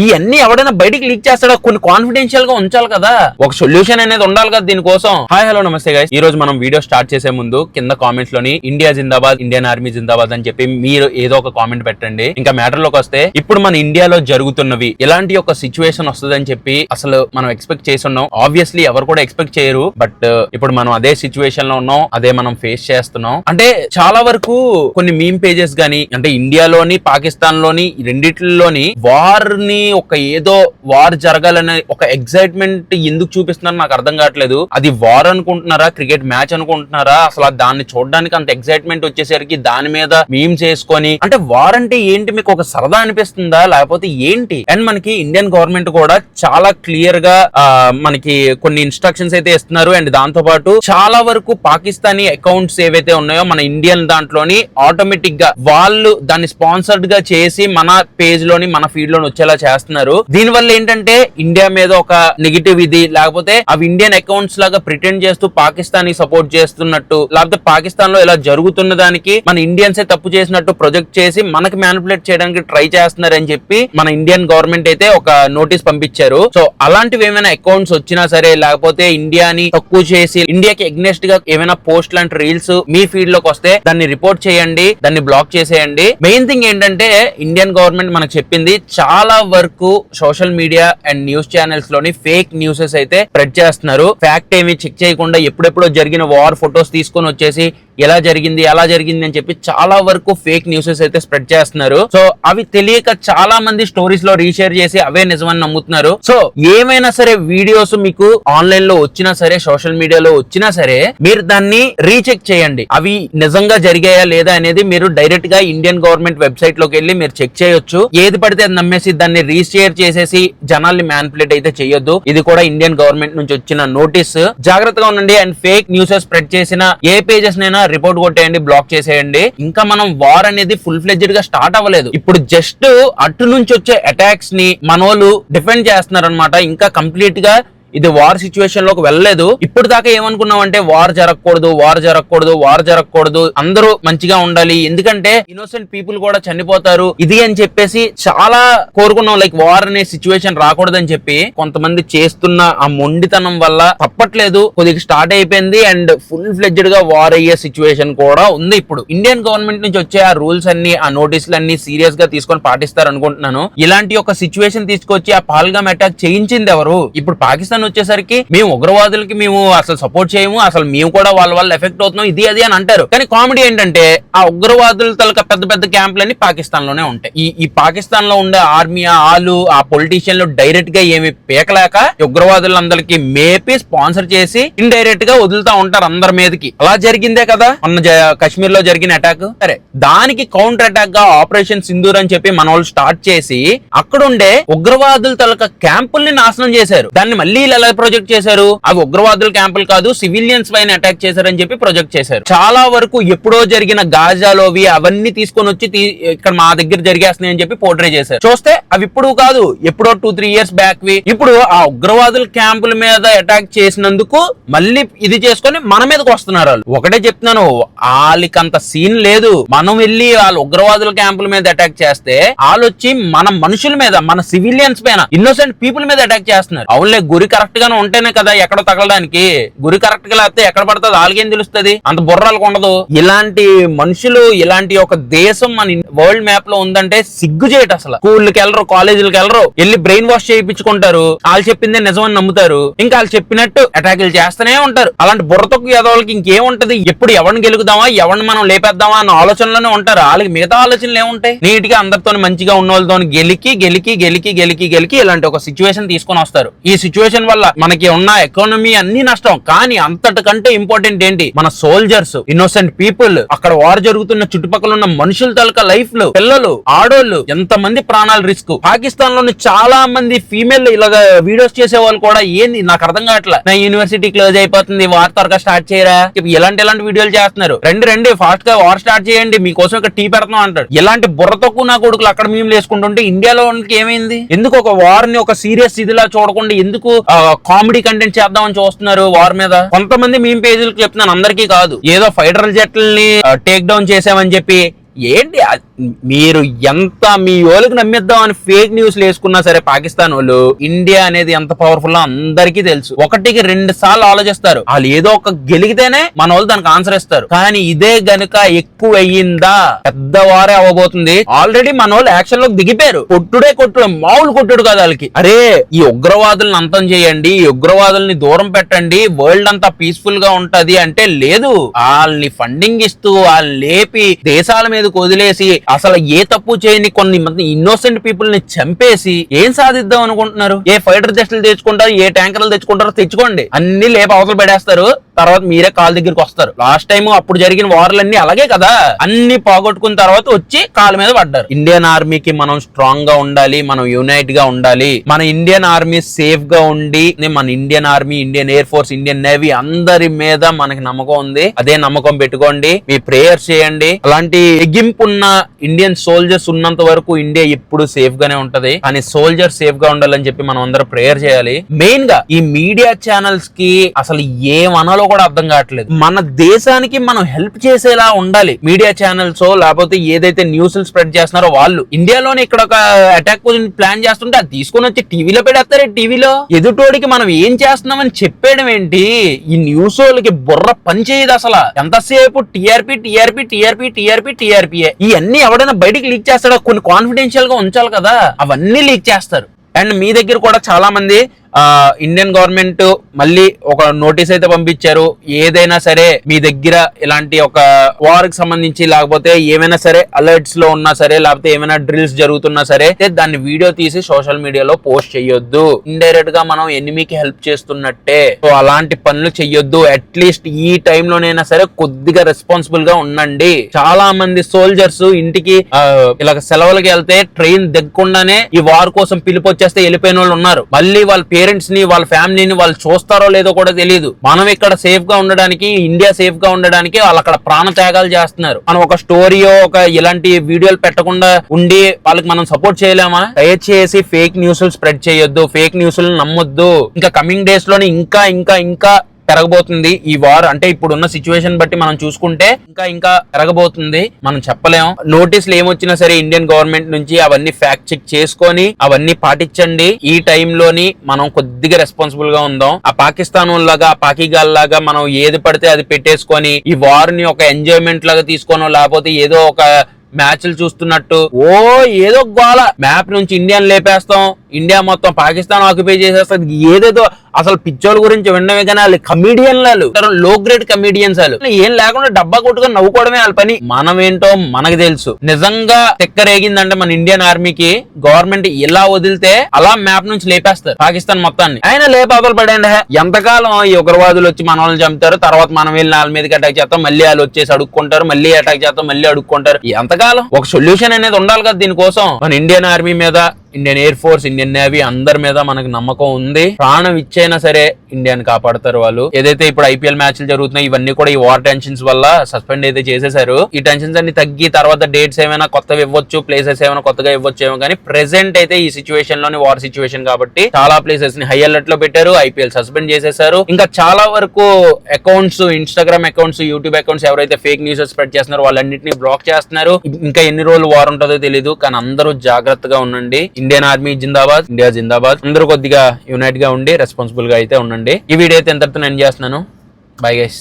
ఇవన్నీ ఎవడైనా బయటికి లీక్ చేస్తాడా? కొన్ని కాన్ఫిడెన్షియల్ గా ఉంచాలి కదా, ఒక సొల్యూషన్ అనేది ఉండాలి కదా దీనికోసం. హాయ్ హలో నమస్తే గైస్, ఈ రోజు మనం వీడియో స్టార్ట్ చేసే ముందు కింద కామెంట్స్ లోని ఇండియా జిందాబాద్, ఇండియన్ ఆర్మీ జిందాబాద్ అని చెప్పి మీరు ఏదో ఒక కామెంట్ పెట్టండి. ఇంకా మ్యాటర్ లోకి వస్తే, ఇప్పుడు మన ఇండియాలో జరుగుతున్నవి ఇలాంటి ఒక సిచ్యువేషన్ వస్తుందని చెప్పి అసలు మనం ఎక్స్పెక్ట్ చేసి ఉన్నాం. ఆబ్వియస్లీ ఎవరు కూడా ఎక్స్పెక్ట్ చేయరు, బట్ ఇప్పుడు మనం అదే సిచ్యువేషన్ లో ఉన్నాం, అదే మనం ఫేస్ చేస్తున్నాం. అంటే చాలా వరకు కొన్ని మీమ్ పేజెస్ గానీ, అంటే ఇండియాలోని పాకిస్తాన్ లోని రెండిట్లోని వార్ ని ఒక ఏదో వార్ జరగాలనే ఒక ఎక్సైట్మెంట్ ఎందుకు చూపిస్తున్నారు నాకు అర్థం కావట్లేదు. అది వార్ అనుకుంటున్నారా, క్రికెట్ మ్యాచ్ అనుకుంటున్నారా? అసలు దాన్ని చూడడానికి అంత ఎక్సైట్మెంట్ వచ్చేసరికి దాని మీద మీమ్స్ చేసుకొని, అంటే వార్ అంటే ఏంటి మీకు ఒక సరదా అనిపిస్తుందా లేకపోతే ఏంటి? అండ్ మనకి ఇండియన్ గవర్నమెంట్ కూడా చాలా క్లియర్ గా మనకి కొన్ని ఇన్స్ట్రక్షన్స్ అయితే ఇస్తున్నారు. అండ్ దాంతో పాటు చాలా వరకు పాకిస్తానీ అకౌంట్స్ ఏవైతే ఉన్నాయో మన ఇండియన్ దాంట్లోని ఆటోమేటిక్ గా వాళ్ళు దాన్ని స్పాన్సర్డ్ గా చేసి మన పేజ్ లోని మన ఫీడ్ లోని వచ్చేలా చేస్తున్నారు. దీని వల్ల ఏంటంటే ఇండియా మీద ఒక నెగిటివ్ ఇది, లేకపోతే అవి ఇండియన్ అకౌంట్స్ లాగా ప్రిటెండ్ చేస్తూ పాకిస్తాన్ ని సపోర్ట్ చేస్తున్నట్టు, లేకపోతే పాకిస్తాన్ లో ఇలా జరుగుతున్న దానికి మన ఇండియన్సే తప్పు చేసినట్టు ప్రొజెక్ట్ చేసి మనకి మ్యానిపులేట్ చేయడానికి ట్రై చేస్తున్నారు అని చెప్పి మన ఇండియన్ గవర్నమెంట్ అయితే ఒక నోటీస్ పంపించారు. సో అలాంటివి ఏమైనా అకౌంట్స్ వచ్చినా సరే, లేకపోతే ఇండియాని తక్కువ చేసి ఇండియాకి ఎగ్నెస్ట్ గా ఏమైనా పోస్ట్ లాంటి రీల్స్ మీ ఫీడ్ లోకి వస్తే దాన్ని రిపోర్ట్ చేయండి, దాన్ని బ్లాక్ చేసేయండి. మెయిన్ థింగ్ ఏంటంటే ఇండియన్ గవర్నమెంట్ మనకు చెప్పింది, చాలా వరకు social media and news channels లోని ఫేక్ న్యూసెస్ అయితే స్ప్రెడ్ చేస్తున్నారు. ఫ్యాక్ట్ ఏమి చెక్ చేయకుండా ఎప్పుడెప్పుడో జరిగిన వార్ ఫొటోస్ తీసుకొని వచ్చేసి ఎలా జరిగింది అలా జరిగింది అని చెప్పి చాలా వరకు ఫేక్ న్యూసెస్ అయితే స్ప్రెడ్ చేస్తున్నారు. సో అవి తెలియక చాలా మంది స్టోరీస్ లో రీషేర్ చేసి అవే నిజమని నమ్ముతున్నారు. సో ఏమైనా సరే వీడియోస్ మీకు ఆన్లైన్ లో వచ్చినా సరే, సోషల్ మీడియాలో వచ్చినా సరే, మీరు దాన్ని రీచెక్ చేయండి. అవి నిజంగా జరిగాయా లేదా అనేది మీరు డైరెక్ట్ గా ఇండియన్ గవర్నమెంట్ వెబ్సైట్ లోకి వెళ్ళి మీరు చెక్ చేయొచ్చు. ఏది పడితే అది నమ్మేసి దాన్ని రీషేర్ చేసేసి జనాల్ని మ్యానిపులేట్ అయితే చేయొద్దు. ఇది కూడా ఇండియన్ గవర్నమెంట్ నుంచి వచ్చిన నోటీస్. జాగ్రత్తగా ఉండండి. అండ్ ఫేక్ న్యూస్ స్ప్రెడ్ చేసిన ఏ పేజెస్ నైనా రిపోర్ట్ కొట్టేయండి, బ్లాక్ చేసేయండి. ఇంకా మనం వార్ అనేది ఫుల్ ఫ్లెడ్జ్డ్ గా స్టార్ట్ అవ్వలేదు. ఇప్పుడు జస్ట్ అటు నుంచి వచ్చే అటాక్స్ ని మనోళ్ళు డిఫెండ్ చేస్తున్నారు అనమాట. ఇంకా కంప్లీట్ గా ఇది వార్ సిచ్యువేషన్ లోకి వెళ్ళలేదు. ఇప్పుడు దాకా ఏమనుకున్నాం అంటే వార్ జరగకూడదు, వార్ జరగకూడదు, వార్ జరగకూడదు, అందరూ మంచిగా ఉండాలి, ఎందుకంటే ఇన్నోసెంట్ పీపుల్ కూడా చనిపోతారు ఇది అని చెప్పేసి చాలా కోరుకున్నాం. లైక్ వార్ అనే సిచ్యువేషన్ రాకూడదని చెప్పి కొంతమంది చేస్తున్న ఆ మొండితనం వల్ల తప్పట్లేదు, కొద్దిగా స్టార్ట్ అయిపోయింది. అండ్ ఫుల్ ఫ్లెడ్జ్డ్ గా వార్ అయ్యే సిచ్యువేషన్ కూడా ఉంది. ఇప్పుడు ఇండియన్ గవర్నమెంట్ నుంచి వచ్చే ఆ రూల్స్ అన్ని, ఆ నోటీసులు అన్ని సీరియస్ గా తీసుకొని పాటిస్తారు అనుకుంటున్నాను. ఇలాంటి ఒక సిచ్యువేషన్ తీసుకొచ్చి ఆ పహల్గామ్ అటాక్ చేయించింది ఎవరు? ఇప్పుడు పాకిస్తాన్ వచ్చేసరికి మేము ఉగ్రవాదులకి మేము అసలు సపోర్ట్ చేయము, అసలు మేము కూడా వాళ్ళ వల్ల ఎఫెక్ట్ అవుతున్నాం ఇది అది అని అంటారు. కానీ కామెడీ ఏంటంటే ఆ ఉగ్రవాదుల తలక పెద్ద పెద్ద క్యాంపులన్నీ పాకిస్తాన్ లోనే ఉంటాయి. ఈ పాకిస్తాన్ లో ఉండే ఆర్మీ వాళ్ళు ఆ పొలిటీషియన్లు డైరెక్ట్ గా ఏమి పీకలేక ఉగ్రవాదులందరికి మేపి స్పాన్సర్ చేసి ఇండైరెక్ట్ గా వదులుతా ఉంటారు అందరి మీదకి. అలా జరిగిందే కదా మొన్న కశ్మీర్ లో జరిగిన అటాక్. సరే, దానికి కౌంటర్ అటాక్ గా ఆపరేషన్ సింధూర్ అని చెప్పి మన వాళ్ళు స్టార్ట్ చేసి అక్కడుండే ఉగ్రవాదుల తలక క్యాంపుల్ని నాశనం చేశారు. దాన్ని మళ్ళీ ఎలా ప్రొజెక్ట్ చేశారు? అవి ఉగ్రవాదుల క్యాంపులు కాదు, సివిలియన్స్ పైన అటాక్ చేశారని చెప్పి ప్రొజెక్ట్ చేశారు. చాలా వరకు ఎప్పుడో జరిగిన గాజాలోవి అవన్నీ తీసుకొని వచ్చి ఇక్కడ మా దగ్గర జరిగేస్తున్నాయి అని చెప్పి పోర్ట్రే చేశారు. చూస్తే అవి ఇప్పుడు కాదు, ఎప్పుడో 2-3 years బ్యాక్ వి. ఇప్పుడు ఆ ఉగ్రవాదుల క్యాంపుల మీద అటాక్ చేసినందుకు మళ్ళీ ఇది చేసుకొని మన మీదకి వస్తున్నారు. వాళ్ళు ఒకటే చెప్తున్నాను, వాళ్ళకి అంత సీన్ లేదు. మనం వెళ్ళి వాళ్ళ ఉగ్రవాదుల క్యాంపుల మీద అటాక్ చేస్తే వాళ్ళు వచ్చి మన మనుషుల మీద, మన సివిలియన్స్ పైన, ఇన్నోసెంట్ పీపుల్ మీద అటాక్ చేస్తున్నారు. అవునులే, గురి కరెక్ట్ గానే ఉంటేనే కదా ఎక్కడ తగలడానికి. గురి కరెక్ట్ గా లేకపోతే ఎక్కడ పడుతుంది వాళ్ళకేం తెలుస్తుంది? అంత బుర్రాలకు ఉండదు. ఇలాంటి మనుషులు, ఇలాంటి ఒక దేశం మన వరల్డ్ మ్యాప్ లో ఉందంటే సిగ్గు చేయట. అసలు స్కూళ్ళకి వెళ్ళరు, కాలేజీలకు వెళ్ళరు, వెళ్ళి బ్రెయిన్ వాష్ చేయించుకుంటారు. వాళ్ళు చెప్పిందే నిజమని నమ్ముతారు. ఇంకా వాళ్ళు చెప్పినట్టు అటాకులు చేస్తూనే ఉంటారు. అలాంటి బుర్రతొక్కు ఎదవాళ్ళకి ఇంకేముంటది? ఎప్పుడు ఎవరిని గెలుకుదామా, ఎవరిని మనం లేపేద్దామా అన్న ఆలోచనలోనే ఉంటారు. వాళ్ళకి మిగతా ఆలోచనలు ఏముంటాయి? నీట్ గా అందరితో మంచిగా ఉన్న వాళ్ళతో గెలికి గెలికి గెలికి గెలికి గెలికి ఇలాంటి ఒక సిచ్యువేషన్ తీసుకొని వస్తారు. ఈ సిచ్యువేషన్ వల్ల మనకి ఉన్న ఎకానమీ అన్ని నష్టం. కానీ అంతటికంటే ఇంపార్టెంట్ ఏంటి? మన సోల్జర్స్, ఇన్నోసెంట్ పీపుల్, అక్కడ వార్ జరుగుతున్న చుట్టుపక్కల ఉన్న మనుషుల తలక లైఫ్ లు, పిల్లలు, ఆడోళ్ళు, ఎంత మంది ప్రాణాలు రిస్క్. పాకిస్తాన్ లోని చాలా మంది ఫీమేల్ ఇలాగ వీడియోస్ చేసే వాళ్ళు కూడా ఏంది నాకు అర్థం కావట్లా. నా యూనివర్సిటీ క్లోజ్ అయిపోతుంది, వార్ త్వరగా స్టార్ట్ చేయరా, ఇలాంటి వీడియోలు చేస్తున్నారు. రండి ఫాస్ట్ గా వార్ స్టార్ట్ చేయండి, మీకోసం ఇక్కడ టీ పెడతాం అంటాడు. ఇలాంటి బుర్రతోకు నా కొడుకులు అక్కడ మేము వేసుకుంటుంటే ఇండియాలో ఏమైంది? ఎందుకు ఒక వార్ ని ఒక సీరియస్ ఇదిలా చూడకుండా ఎందుకు కామెడీ కంటెంట్ చేద్దామని చూస్తున్నారు వార్ మీద? కొంతమంది మీమ్ పేజీలకు చెప్తున్నాను, అందరికీ కాదు. ఏదో ఫైటర్ జెట్లని టేక్ డౌన్ చేసామని చెప్పి ఏంటి మీరు ఎంత మీ వాళ్ళకి నమ్మిద్దాం అని ఫేక్ న్యూస్లు వేసుకున్నా సరే పాకిస్తాన్ వాళ్ళు ఇండియా అనేది ఎంత పవర్ఫుల్ అందరికీ తెలుసు. 1-2 సార్లు ఆలోచిస్తారు. వాళ్ళు ఏదో ఒక గెలిగితేనే మన వాళ్ళు దానికి ఆన్సర్ ఇస్తారు. కానీ ఇదే గనుక ఎక్కువ అయ్యిందా పెద్దవారే అవ్వబోతుంది. ఆల్రెడీ మన వాళ్ళు యాక్షన్ లోకి దిగిపోయారు. కొట్టుడు మామూలు కొట్టుడు కాదు వాళ్ళకి. అరే ఈ ఉగ్రవాదులను అంతం చేయండి, ఈ ఉగ్రవాదుల్ని దూరం పెట్టండి, వరల్డ్ అంతా పీస్ఫుల్ గా ఉంటది అంటే లేదు. వాళ్ళని ఫండింగ్ ఇస్తూ వాళ్ళు లేపి దేశాల మీద వదిలేసి అసలు ఏ తప్పు చేయని కొన్ని మంది ఇన్నోసెంట్ పీపుల్ ని చంపేసి ఏం సాధిద్దాం అనుకుంటున్నారు? ఏ ఫైటర్ జెట్లు తెచ్చుకుంటారు, ఏ ట్యాంకర్లు తెచ్చుకుంటారో తెచ్చుకోండి, అన్ని లేప అవతల పడేస్తారు. తర్వాత మీరే కాళ్ళ దగ్గరికి వస్తారు. లాస్ట్ టైం అప్పుడు జరిగిన వార్లన్నీ అలాగే కదా, అన్ని పోగొట్టుకున్న తర్వాత వచ్చి కాళ్ళ మీద పడ్డారు. ఇండియన్ ఆర్మీకి మనం స్ట్రాంగ్ గా ఉండాలి, మనం యునైట్ గా ఉండాలి. మన ఇండియన్ ఆర్మీ సేఫ్ గా ఉండి మన Indian army, Indian air force, Indian navy అందరి మీద మనకి నమ్మకం ఉంది. అదే నమ్మకం పెట్టుకోండి, మీ ప్రేయర్స్ చేయండి. అలాంటి ఎగింపు ఉన్న ఇండియన్ సోల్జర్స్ ఉన్నంత వరకు ఇండియా ఎప్పుడు సేఫ్ గానే ఉంటది. కానీ సోల్జర్ సేఫ్ గా ఉండాలని చెప్పి మనం అందరం ప్రేయర్ చేయాలి. మెయిన్ గా ఈ మీడియా ఛానల్స్ కి అసలు ఏమనాలో కూడా అర్థం కావట్లేదు. మన దేశానికి మనం హెల్ప్ చేసేలా ఉండాలి మీడియా ఛానల్స్, లేకపోతే ఏదైతే న్యూస్ స్ప్రెడ్ చేస్తున్నారో వాళ్ళు. ఇండియాలోనే ఇక్కడ ఒక అటాక్ ప్లాన్ చేస్తుంటే అది తీసుకుని వచ్చి టీవీలో పెడతారే. టీవీలో ఎదుటోడికి మనం ఏం చేస్తున్నామని చెప్పేయడం ఏంటి? ఈ న్యూస్ వాళ్ళకి బుర్ర పని చేయదు అసలు. ఎంతసేపు టీఆర్పీ టీఆర్పీ టీఆర్పీ టీఆర్పీ టీఆర్పీఏ. ఇవన్నీ ఎవడైనా బయటికి లీక్ చేస్తాడో? కొన్ని కాన్ఫిడెన్షియల్ గా ఉంచాలి కదా, అవన్నీ లీక్ చేస్తారు. అండ్ మీ దగ్గర కూడా చాలా మంది ఇండియన్ గవర్నమెంట్ మళ్ళీ ఒక నోటీస్ అయితే పంపించారు. ఏదైనా సరే మీ దగ్గర ఇలాంటి ఒక వార్ కి సంబంధించి లేకపోతే ఏమైనా సరే అలర్ట్స్ లో ఉన్నా సరే, లేకపోతే ఏమైనా డ్రిల్స్ జరుగుతున్నా సరే దాన్ని వీడియో తీసి సోషల్ మీడియాలో పోస్ట్ చెయ్యొద్దు. ఇండైరెక్ట్ గా మనం ఎనిమికి హెల్ప్ చేస్తున్నట్టే. సో అలాంటి పనులు చెయ్యొద్దు. అట్లీస్ట్ ఈ టైంలోనైనా సరే కొద్దిగా రెస్పాన్సిబుల్ గా ఉండండి. చాలా మంది సోల్జర్స్ ఇంటికి ఇలా సెలవులకి వెళ్తే ట్రైన్ దిగకుండానే ఈ వార్ కోసం పిలుపు వచ్చేస్తే వెళ్ళిపోయిన వాళ్ళు ఉన్నారు. మళ్ళీ వాళ్ళ పేరెంట్స్ ని, వాళ్ళ ఫ్యామిలీని వాళ్ళు చూస్తారో లేదో కూడా తెలియదు. మనం ఇక్కడ సేఫ్ గా ఉండడానికి, ఇండియా సేఫ్ గా ఉండడానికి వాళ్ళు అక్కడ ప్రాణ త్యాగాలు చేస్తున్నారు. మనం ఒక స్టోరీయో ఒక ఇలాంటి వీడియోలు పెట్టకుండా ఉండి వాళ్ళకి మనం సపోర్ట్ చేయలేమా? దయచేసి ఫేక్ న్యూస్ స్ప్రెడ్ చేయొద్దు, ఫేక్ న్యూస్ నమ్మొద్దు. ఇంకా కమింగ్ డేస్ లోనే ఇంకా ఇంకా ఇంకా పెరగబోతుంది ఈ వార్. అంటే ఇప్పుడున్న సిచ్యువేషన్ బట్టి మనం చూసుకుంటే ఇంకా ఇంకా పెరగబోతుంది, మనం చెప్పలేం. నోటీసులు ఏమొచ్చినా సరే ఇండియన్ గవర్నమెంట్ నుంచి అవన్నీ ఫ్యాక్ట్ చెక్ చేసుకొని అవన్నీ పాటించండి. ఈ టైంలోని మనం కొద్దిగా రెస్పాన్సిబుల్ గా ఉందాం. ఆ పాకిస్తాన్ లాగా, పాకిగాల్ లాగా మనం ఏది పడితే అది పెట్టేసుకొని ఈ వార్ ని ఒక ఎంజాయ్మెంట్ లాగా తీసుకోనో, లేకపోతే ఏదో ఒక మ్యాచ్లు చూస్తున్నట్టు ఏదో గోల, మ్యాప్ నుంచి ఇండియాని లేపేస్తాం, ఇండియా మొత్తం పాకిస్తాన్ ఆక్యుపై చేసేస్తుంది, ఏదేదో అసలు పిచ్చోళ్ళ గురించి వినడమే. కానీ వాళ్ళు కమీడియన్లు, లో గ్రేడ్ కమీడియన్స్. వాళ్ళు ఏం లేకుండా డబ్బా కొట్టుకొని నవ్వుకోవడమే వాళ్ళ పని. మనం ఏంటో మనకు తెలుసు. నిజంగా తెక్కరేగిందంటే మన ఇండియన్ ఆర్మీకి గవర్నమెంట్ ఇలా వదిలితే అలా మ్యాప్ నుంచి లేపేస్తారు పాకిస్తాన్ మొత్తాన్ని. ఆయన లేపాతలు పడండి. ఎంతకాలం ఈ ఉగ్రవాదులు వచ్చి మన వాళ్ళని చంపుతారు, తర్వాత మనం వెళ్ళి వాళ్ళ మీదకి అటాక్ చేస్తాం, మళ్ళీ వాళ్ళు వచ్చేసి అడుక్కుంటారు, మళ్ళీ అటాక్ చేస్తాం, మళ్ళీ అడుక్కుంటారు. ఎంతకాలం? ఒక సొల్యూషన్ అనేది ఉండాలి కదా దీనికోసం. మన ఇండియన్ ఆర్మీ మీద, Indian air force, Indian navy అందరి మీద మనకు నమ్మకం ఉంది. ప్రాణం ఇచ్చైనా సరే ఇండియాని కాపాడతారు వాళ్ళు. ఏదైతే ఇప్పుడు ఐపీఎల్ మ్యాచ్లు జరుగుతున్నాయి ఇవన్నీ కూడా ఈ వార్ టెన్షన్స్ వల్ల సస్పెండ్ అయితే చేసేసారు. ఈ టెన్షన్స్ అన్ని తగ్గి తర్వాత డేట్స్ ఏమైనా కొత్తగా ఇవ్వచ్చు, ప్లేసెస్ ఏమైనా కొత్తగా ఇవ్వచ్చు ఏమో. కానీ ప్రెసెంట్ అయితే ఈ సిచ్యువేషన్ లోని వార్ సిచ్యువేషన్ కాబట్టి చాలా ప్లేసెస్ ని హై అలర్ట్ లో పెట్టారు. ఐపీఎల్ సస్పెండ్ చేసేసారు. ఇంకా చాలా వరకు accounts, Instagram accounts, YouTube accounts ఎవరైతే ఫేక్ న్యూస్ స్ప్రెడ్ చేస్తున్నారో వాళ్ళన్నింటినీ బ్లాక్ చేస్తున్నారు. ఇంకా ఎన్ని రోజులు వార్ ఉంటుందో తెలియదు. కానీ అందరూ జాగ్రత్తగా ఉండండి. ఇండియన్ ఆర్మీ జిందాబాద్, ఇండియా జిందాబాద్. అందరూ కొద్దిగా యునైట్ గా ఉండి రెస్పాన్సిబుల్ గా అయితే ఉండండి. ఈ వీడియో అయితే ఎంతటితో నేను చేస్తున్నాను. Bye guys.